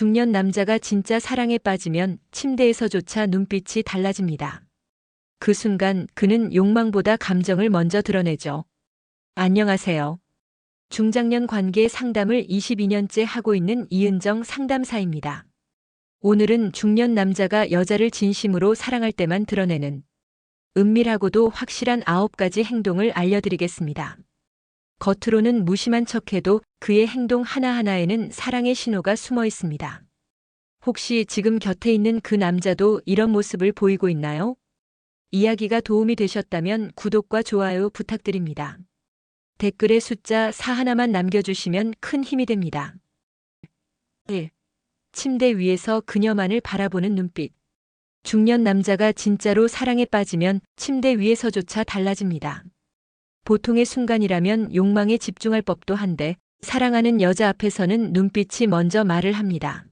중년 남자가 진짜 사랑에 빠지면 침대에서조차 눈빛이 달라집니다. 그 순간 그는 욕망보다 감정을 먼저 드러내죠. 안녕하세요. 중장년 관계 상담을 22년째 하고 있는 이은정 상담사입니다. 오늘은 중년 남자가 여자를 진심으로 사랑할 때만 드러내는 은밀하고도 확실한 9가지 행동을 알려드리겠습니다. 겉으로는 무심한 척해도 그의 행동 하나하나에는 사랑의 신호가 숨어 있습니다. 혹시 지금 곁에 있는 그 남자도 이런 모습을 보이고 있나요? 이야기가 도움이 되셨다면 구독과 좋아요 부탁드립니다. 댓글에 숫자 4 하나만 남겨주시면 큰 힘이 됩니다. 1. 침대 위에서 그녀만을 바라보는 눈빛. 중년 남자가 진짜로 사랑에 빠지면 침대 위에서조차 달라집니다. 보통의 순간이라면 욕망에 집중할 법도 한데 사랑하는 여자 앞에서는 눈빛이 먼저 말을 합니다.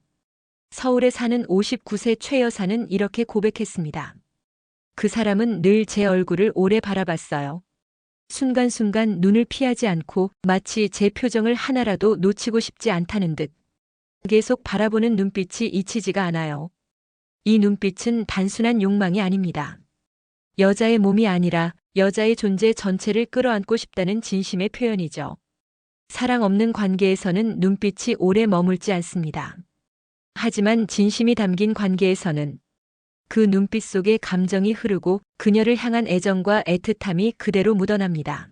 서울에 사는 59세 최 여사는 이렇게 고백했습니다. 그 사람은 늘 제 얼굴을 오래 바라봤어요. 순간순간 눈을 피하지 않고 마치 제 표정을 하나라도 놓치고 싶지 않다는 듯 계속 바라보는 눈빛이 잊히지가 않아요. 이 눈빛은 단순한 욕망이 아닙니다. 여자의 몸이 아니라 여자의 존재 전체를 끌어안고 싶다는 진심의 표현이죠. 사랑 없는 관계에서는 눈빛이 오래 머물지 않습니다. 하지만 진심이 담긴 관계에서는 그 눈빛 속에 감정이 흐르고 그녀를 향한 애정과 애틋함이 그대로 묻어납니다.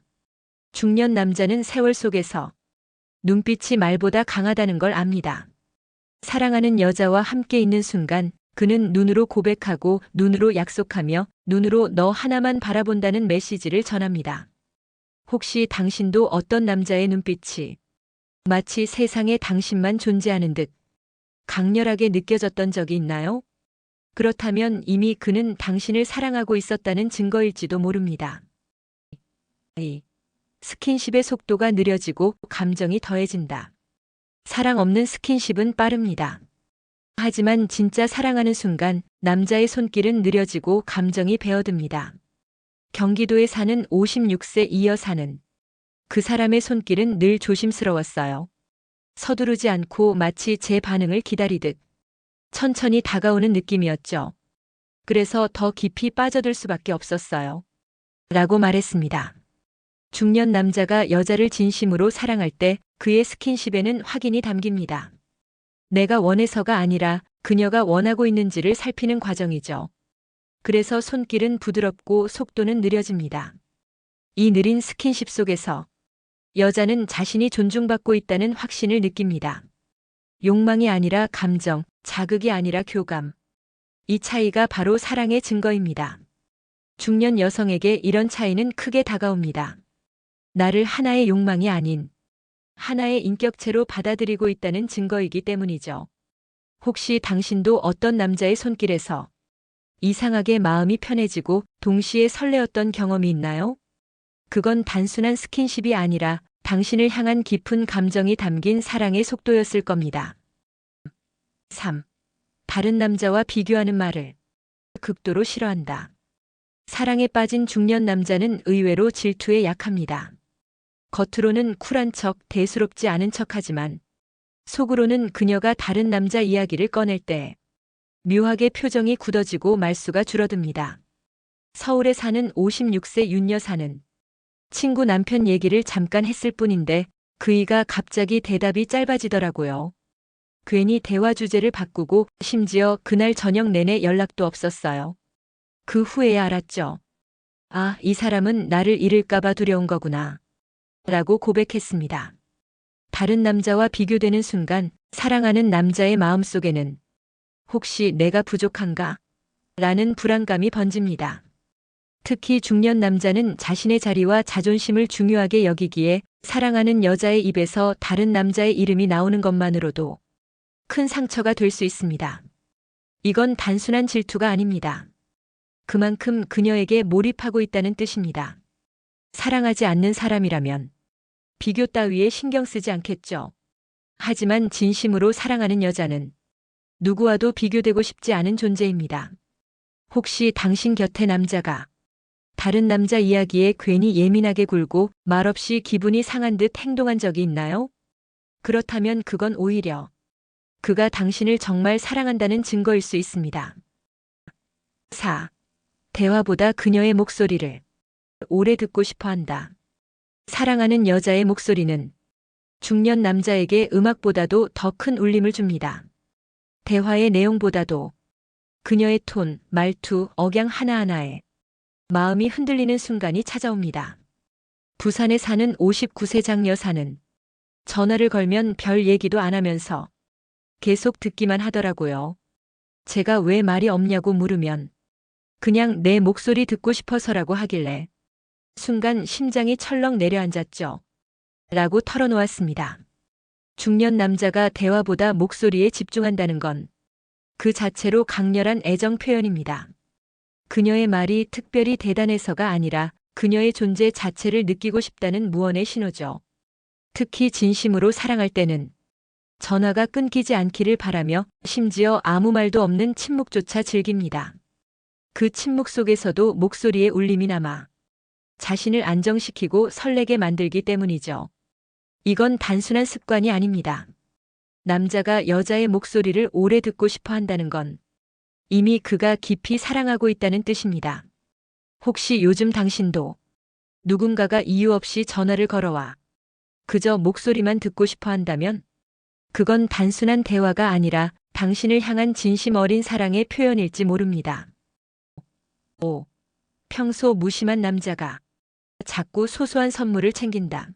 중년 남자는 세월 속에서 눈빛이 말보다 강하다는 걸 압니다. 사랑하는 여자와 함께 있는 순간 그는 눈으로 고백하고 눈으로 약속하며 눈으로 너 하나만 바라본다는 메시지를 전합니다. 혹시 당신도 어떤 남자의 눈빛이 마치 세상에 당신만 존재하는 듯 강렬하게 느껴졌던 적이 있나요? 그렇다면 이미 그는 당신을 사랑하고 있었다는 증거일지도 모릅니다. 2. 스킨십의 속도가 느려지고 감정이 더해진다. 사랑 없는 스킨십은 빠릅니다. 하지만 진짜 사랑하는 순간 남자의 손길은 느려지고 감정이 배어듭니다. 경기도에 사는 56세 이 여사는 그 사람의 손길은 늘 조심스러웠어요. 서두르지 않고 마치 제 반응을 기다리듯 천천히 다가오는 느낌이었죠. 그래서 더 깊이 빠져들 수밖에 없었어요. 라고 말했습니다. 중년 남자가 여자를 진심으로 사랑할 때 그의 스킨십에는 확인이 담깁니다. 내가 원해서가 아니라 그녀가 원하고 있는지를 살피는 과정이죠. 그래서 손길은 부드럽고 속도는 느려집니다. 이 느린 스킨십 속에서 여자는 자신이 존중받고 있다는 확신을 느낍니다. 욕망이 아니라 감정, 자극이 아니라 교감. 이 차이가 바로 사랑의 증거입니다. 중년 여성에게 이런 차이는 크게 다가옵니다. 나를 하나의 욕망이 아닌 하나의 인격체로 받아들이고 있다는 증거이기 때문이죠. 혹시 당신도 어떤 남자의 손길에서 이상하게 마음이 편해지고 동시에 설레었던 경험이 있나요? 그건 단순한 스킨십이 아니라 당신을 향한 깊은 감정이 담긴 사랑의 속도였을 겁니다. 3. 다른 남자와 비교하는 말을 극도로 싫어한다. 사랑에 빠진 중년 남자는 의외로 질투에 약합니다. 겉으로는 쿨한 척, 대수롭지 않은 척하지만 속으로는 그녀가 다른 남자 이야기를 꺼낼 때 묘하게 표정이 굳어지고 말수가 줄어듭니다. 서울에 사는 56세 윤 여사는 친구 남편 얘기를 잠깐 했을 뿐인데 그이가 갑자기 대답이 짧아지더라고요. 괜히 대화 주제를 바꾸고 심지어 그날 저녁 내내 연락도 없었어요. 그 후에야 알았죠. 아, 이 사람은 나를 잃을까봐 두려운 거구나. 라고 고백했습니다. 다른 남자와 비교되는 순간 사랑하는 남자의 마음속에는 혹시 내가 부족한가? 라는 불안감이 번집니다. 특히 중년 남자는 자신의 자리와 자존심을 중요하게 여기기에 사랑하는 여자의 입에서 다른 남자의 이름이 나오는 것만으로도 큰 상처가 될 수 있습니다. 이건 단순한 질투가 아닙니다. 그만큼 그녀에게 몰입하고 있다는 뜻입니다. 사랑하지 않는 사람이라면 비교 따위에 신경 쓰지 않겠죠. 하지만 진심으로 사랑하는 여자는 누구와도 비교되고 싶지 않은 존재입니다. 혹시 당신 곁에 남자가 다른 남자 이야기에 괜히 예민하게 굴고 말없이 기분이 상한 듯 행동한 적이 있나요? 그렇다면 그건 오히려 그가 당신을 정말 사랑한다는 증거일 수 있습니다. 4. 대화보다 그녀의 목소리를 오래 듣고 싶어 한다. 사랑하는 여자의 목소리는 중년 남자에게 음악보다도 더 큰 울림을 줍니다. 대화의 내용보다도 그녀의 톤, 말투, 억양 하나하나에 마음이 흔들리는 순간이 찾아옵니다. 부산에 사는 59세 장 여사는 전화를 걸면 별 얘기도 안 하면서 계속 듣기만 하더라고요. 제가 왜 말이 없냐고 물으면 그냥 내 목소리 듣고 싶어서라고 하길래 순간 심장이 철렁 내려앉았죠. 라고 털어놓았습니다. 중년 남자가 대화보다 목소리에 집중한다는 건 그 자체로 강렬한 애정 표현입니다. 그녀의 말이 특별히 대단해서가 아니라 그녀의 존재 자체를 느끼고 싶다는 무언의 신호죠. 특히 진심으로 사랑할 때는 전화가 끊기지 않기를 바라며 심지어 아무 말도 없는 침묵조차 즐깁니다. 그 침묵 속에서도 목소리의 울림이 남아 자신을 안정시키고 설레게 만들기 때문이죠. 이건 단순한 습관이 아닙니다. 남자가 여자의 목소리를 오래 듣고 싶어 한다는 건 이미 그가 깊이 사랑하고 있다는 뜻입니다. 혹시 요즘 당신도 누군가가 이유 없이 전화를 걸어와 그저 목소리만 듣고 싶어 한다면 그건 단순한 대화가 아니라 당신을 향한 진심 어린 사랑의 표현일지 모릅니다. 5. 평소 무심한 남자가 자꾸 소소한 선물을 챙긴다.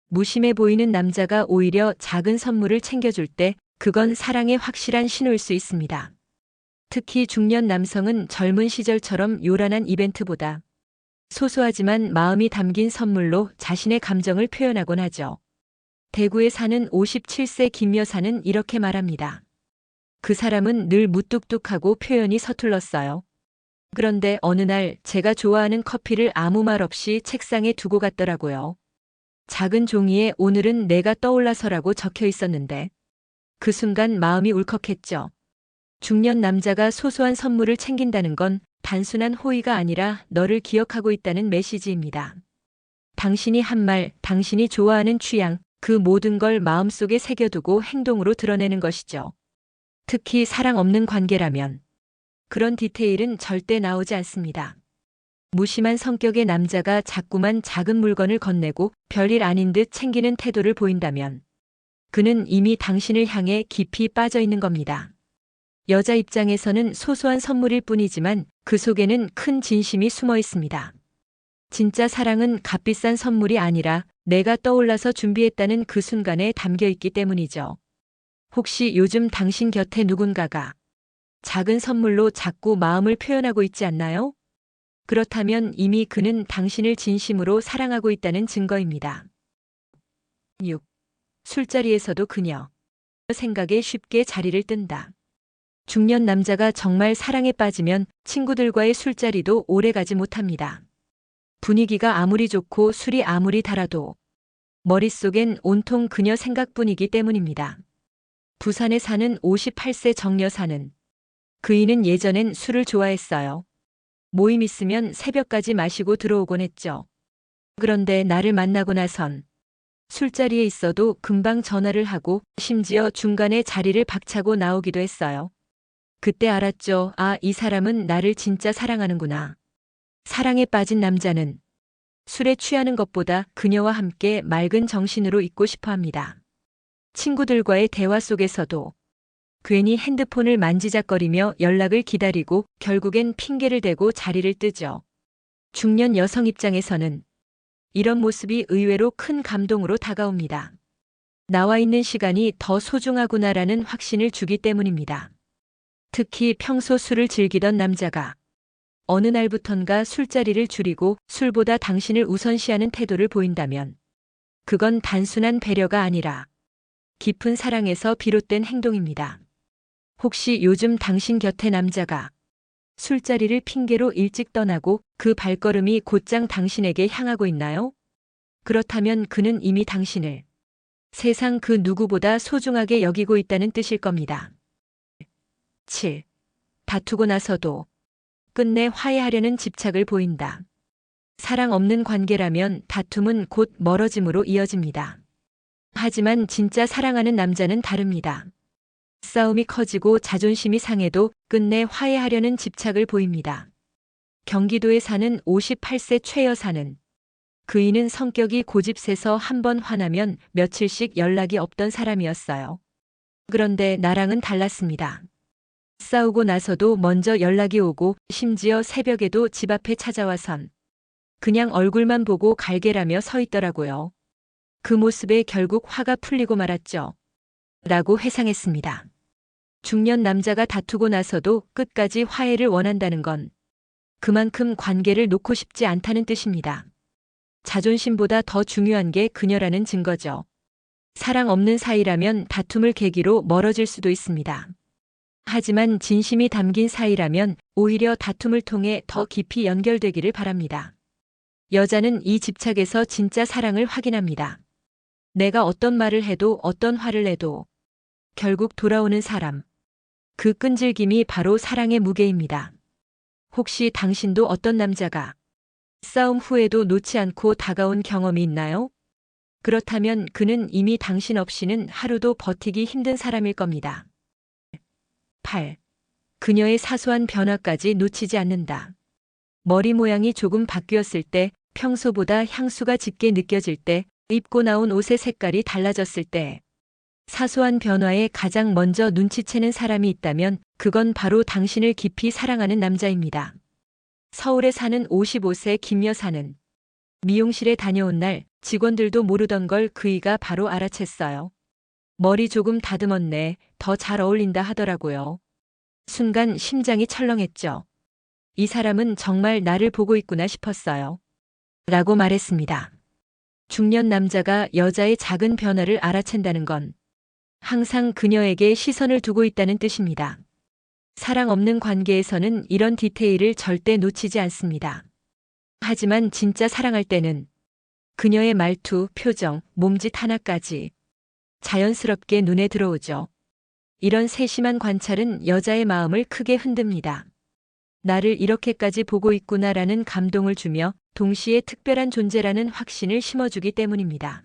무심해 보이는 남자가 오히려 작은 선물을 챙겨줄 때 그건 사랑의 확실한 신호일 수 있습니다. 특히 중년 남성은 젊은 시절처럼 요란한 이벤트보다 소소하지만 마음이 담긴 선물로 자신의 감정을 표현하곤 하죠. 대구에 사는 57세 김 여사는 이렇게 말합니다. 그 사람은 늘 무뚝뚝하고 표현이 서툴렀어요. 그런데 어느 날 제가 좋아하는 커피를 아무 말 없이 책상에 두고 갔더라고요. 작은 종이에 오늘은 내가 떠올라서라고 적혀 있었는데 그 순간 마음이 울컥했죠. 중년 남자가 소소한 선물을 챙긴다는 건 단순한 호의가 아니라 너를 기억하고 있다는 메시지입니다. 당신이 한 말, 당신이 좋아하는 취향, 그 모든 걸 마음속에 새겨두고 행동으로 드러내는 것이죠. 특히 사랑 없는 관계라면 그런 디테일은 절대 나오지 않습니다. 무심한 성격의 남자가 자꾸만 작은 물건을 건네고 별일 아닌 듯 챙기는 태도를 보인다면 그는 이미 당신을 향해 깊이 빠져 있는 겁니다. 여자 입장에서는 소소한 선물일 뿐이지만 그 속에는 큰 진심이 숨어 있습니다. 진짜 사랑은 값비싼 선물이 아니라 내가 떠올라서 준비했다는 그 순간에 담겨 있기 때문이죠. 혹시 요즘 당신 곁에 누군가가 작은 선물로 자꾸 마음을 표현하고 있지 않나요? 그렇다면 이미 그는 당신을 진심으로 사랑하고 있다는 증거입니다. 6. 술자리에서도 그녀 생각에 쉽게 자리를 뜬다. 중년 남자가 정말 사랑에 빠지면 친구들과의 술자리도 오래 가지 못합니다. 분위기가 아무리 좋고 술이 아무리 달아도 머릿속엔 온통 그녀 생각뿐이기 때문입니다. 부산에 사는 58세 정 여사는 그이는 예전엔 술을 좋아했어요. 모임 있으면 새벽까지 마시고 들어오곤 했죠. 그런데 나를 만나고 나선 술자리에 있어도 금방 전화를 하고 심지어 중간에 자리를 박차고 나오기도 했어요. 그때 알았죠. 아, 이 사람은 나를 진짜 사랑하는구나. 사랑에 빠진 남자는 술에 취하는 것보다 그녀와 함께 맑은 정신으로 있고 싶어 합니다. 친구들과의 대화 속에서도 괜히 핸드폰을 만지작거리며 연락을 기다리고 결국엔 핑계를 대고 자리를 뜨죠. 중년 여성 입장에서는 이런 모습이 의외로 큰 감동으로 다가옵니다. 나와 있는 시간이 더 소중하구나라는 확신을 주기 때문입니다. 특히 평소 술을 즐기던 남자가 어느 날부턴가 술자리를 줄이고 술보다 당신을 우선시하는 태도를 보인다면 그건 단순한 배려가 아니라 깊은 사랑에서 비롯된 행동입니다. 혹시 요즘 당신 곁에 남자가 술자리를 핑계로 일찍 떠나고 그 발걸음이 곧장 당신에게 향하고 있나요? 그렇다면 그는 이미 당신을 세상 그 누구보다 소중하게 여기고 있다는 뜻일 겁니다. 7. 다투고 나서도 끝내 화해하려는 집착을 보인다. 사랑 없는 관계라면 다툼은 곧 멀어짐으로 이어집니다. 하지만 진짜 사랑하는 남자는 다릅니다. 싸움이 커지고 자존심이 상해도 끝내 화해하려는 집착을 보입니다. 경기도에 사는 58세 최 여사는 그이는 성격이 고집세서 한번 화나면 며칠씩 연락이 없던 사람이었어요. 그런데 나랑은 달랐습니다. 싸우고 나서도 먼저 연락이 오고 심지어 새벽에도 집 앞에 찾아와선 그냥 얼굴만 보고 갈게라며 서 있더라고요. 그 모습에 결국 화가 풀리고 말았죠. 라고 회상했습니다. 중년 남자가 다투고 나서도 끝까지 화해를 원한다는 건 그만큼 관계를 놓고 싶지 않다는 뜻입니다. 자존심보다 더 중요한 게 그녀라는 증거죠. 사랑 없는 사이라면 다툼을 계기로 멀어질 수도 있습니다. 하지만 진심이 담긴 사이라면 오히려 다툼을 통해 더 깊이 연결되기를 바랍니다. 여자는 이 집착에서 진짜 사랑을 확인합니다. 내가 어떤 말을 해도 어떤 화를 내도 결국 돌아오는 사람. 그 끈질김이 바로 사랑의 무게입니다. 혹시 당신도 어떤 남자가 싸움 후에도 놓지 않고 다가온 경험이 있나요? 그렇다면 그는 이미 당신 없이는 하루도 버티기 힘든 사람일 겁니다. 8. 그녀의 사소한 변화까지 놓치지 않는다. 머리 모양이 조금 바뀌었을 때, 평소보다 향수가 짙게 느껴질 때, 입고 나온 옷의 색깔이 달라졌을 때, 사소한 변화에 가장 먼저 눈치채는 사람이 있다면 그건 바로 당신을 깊이 사랑하는 남자입니다. 서울에 사는 55세 김 여사는 미용실에 다녀온 날 직원들도 모르던 걸 그이가 바로 알아챘어요. 머리 조금 다듬었네. 더 잘 어울린다 하더라고요. 순간 심장이 철렁했죠. 이 사람은 정말 나를 보고 있구나 싶었어요. 라고 말했습니다. 중년 남자가 여자의 작은 변화를 알아챈다는 건 항상 그녀에게 시선을 두고 있다는 뜻입니다. 사랑 없는 관계에서는 이런 디테일을 절대 놓치지 않습니다. 하지만 진짜 사랑할 때는 그녀의 말투, 표정, 몸짓 하나까지 자연스럽게 눈에 들어오죠. 이런 세심한 관찰은 여자의 마음을 크게 흔듭니다. 나를 이렇게까지 보고 있구나라는 감동을 주며 동시에 특별한 존재라는 확신을 심어주기 때문입니다.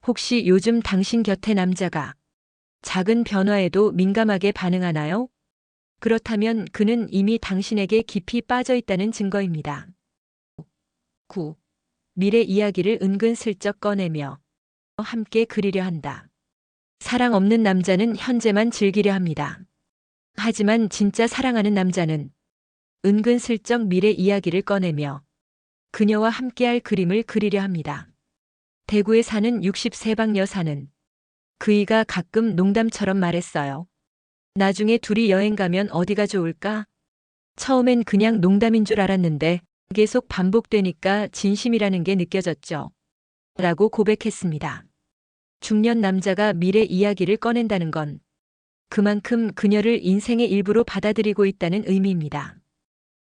혹시 요즘 당신 곁의 남자가 작은 변화에도 민감하게 반응하나요? 그렇다면 그는 이미 당신에게 깊이 빠져 있다는 증거입니다. 9. 미래 이야기를 은근슬쩍 꺼내며 함께 그리려 한다. 사랑 없는 남자는 현재만 즐기려 합니다. 하지만 진짜 사랑하는 남자는 은근슬쩍 미래 이야기를 꺼내며 그녀와 함께할 그림을 그리려 합니다. 대구에 사는 60세방 여사는 그이가 가끔 농담처럼 말했어요. 나중에 둘이 여행 가면 어디가 좋을까? 처음엔 그냥 농담인 줄 알았는데 계속 반복되니까 진심이라는 게 느껴졌죠. 라고 고백했습니다. 중년 남자가 미래 이야기를 꺼낸다는 건 그만큼 그녀를 인생의 일부로 받아들이고 있다는 의미입니다.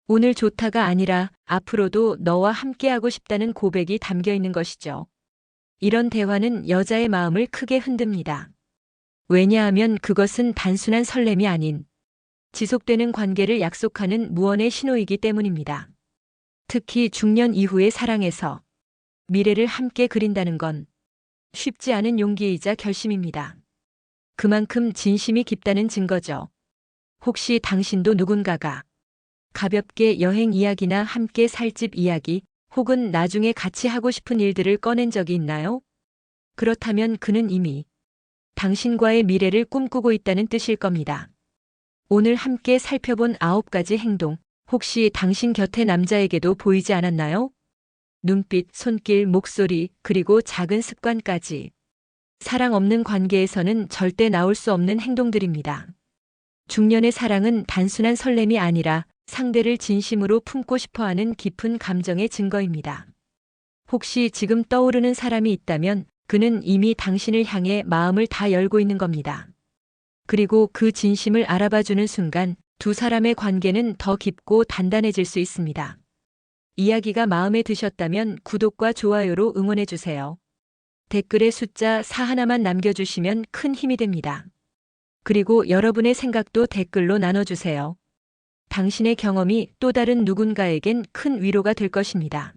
오늘 좋다가 아니라 앞으로도 너와 함께하고 싶다는 고백이 담겨 있는 것이죠. 이런 대화는 여자의 마음을 크게 흔듭니다. 왜냐하면 그것은 단순한 설렘이 아닌 지속되는 관계를 약속하는 무언의 신호이기 때문입니다. 특히 중년 이후의 사랑에서 미래를 함께 그린다는 건 쉽지 않은 용기이자 결심입니다. 그만큼 진심이 깊다는 증거죠. 혹시 당신도 누군가가 가볍게 여행 이야기나 함께 살 집 이야기 혹은 나중에 같이 하고 싶은 일들을 꺼낸 적이 있나요? 그렇다면 그는 이미 당신과의 미래를 꿈꾸고 있다는 뜻일 겁니다. 오늘 함께 살펴본 9가지 행동, 혹시 당신 곁의 남자에게도 보이지 않았나요? 눈빛, 손길, 목소리, 그리고 작은 습관까지. 사랑 없는 관계에서는 절대 나올 수 없는 행동들입니다. 중년의 사랑은 단순한 설렘이 아니라 상대를 진심으로 품고 싶어하는 깊은 감정의 증거입니다. 혹시 지금 떠오르는 사람이 있다면 그는 이미 당신을 향해 마음을 다 열고 있는 겁니다. 그리고 그 진심을 알아봐주는 순간 두 사람의 관계는 더 깊고 단단해질 수 있습니다. 이야기가 마음에 드셨다면 구독과 좋아요로 응원해주세요. 댓글에 숫자 4 하나만 남겨주시면 큰 힘이 됩니다. 그리고 여러분의 생각도 댓글로 나눠주세요. 당신의 경험이 또 다른 누군가에겐 큰 위로가 될 것입니다.